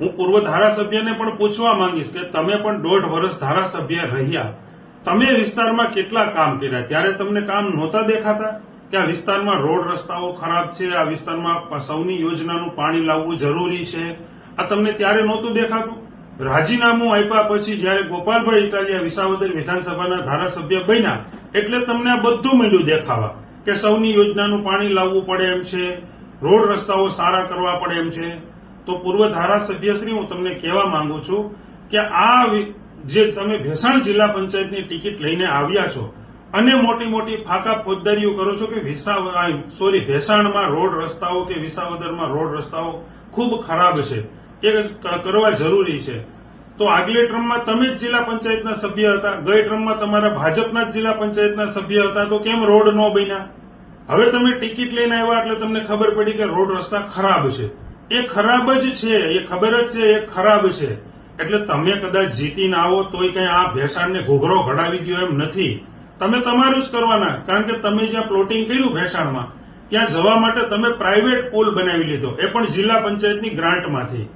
હું પૂર્વ ધારાસભ્યને પણ પૂછવા માંગીશ કે તમે પણ 1.5 વર્ષ ધારાસભ્ય રહ્યા, તમે વિસ્તારમાં કેટલા કામ કર્યા? ત્યારે તમને કામ નહોતા દેખાતા કે આ વિસ્તારમાં રોડ રસ્તાઓ ખરાબ છે, આ વિસ્તારમાં સૌની યોજનાનું પાણી લાવવું જરૂરી છે? આ તમને ત્યારે નહોતું દેખાતું? રાજીનામું આપ્યા પછી જયારે ગોપાલભાઈ ઇટાલિયા વિસાવદર વિધાનસભાના ધારાસભ્ય બન્યા એટલે તમને આ બધું માંડ્યું દેખાવા કે સૌની યોજનાનું પાણી લાવવું પડે એમ છે, રોડ રસ્તાઓ સારા કરવા પડે એમ છે. તો પૂર્વ ધારાસભ્યશ્રી, હું તમને કહેવા માંગુ છું કે આ જે તમે ભેસાણ જિલ્લા પંચાયતની ટિકિટ લઈને આવ્યા છો અને મોટી મોટી ફાકા ફોજદારીઓ કરો છો કે ભેસાણમાં રોડ રસ્તાઓ કે વિસાવદરમાં રોડ રસ્તાઓ ખૂબ ખરાબ છે, એ કરવા જરૂરી છે. તો આગલી ટ્રમમાં તમે જ જિલ્લા પંચાયતના સભ્ય હતા, ગઈ ટ્રમમાં તમારા ભાજપના જ જિલ્લા પંચાયતના સભ્ય હતા, તો કેમ રોડ ન બન્યા? હવે તમે ટિકિટ લઈને આવ્યા એટલે તમને ખબર પડી કે રોડ રસ્તા ખરાબ છે. એ ખરાબ જ છે, એ ખબર જ છે એ ખરાબ છે. એટલે તમે કદાચ જીતીને આવો તોય કઈ આ ભેસાણને ઘોઘરો ઘડાવી દો એમ નથી. તમે તમારું જ કરવાના, કારણ કે તમે જ્યાં પ્લોટિંગ કર્યું ભેસાણમાં ત્યાં જવા માટે તમે પ્રાઇવેટ પુલ બનાવી લીધો, એ પણ જિલ્લા પંચાયતની ગ્રાન્ટમાંથી.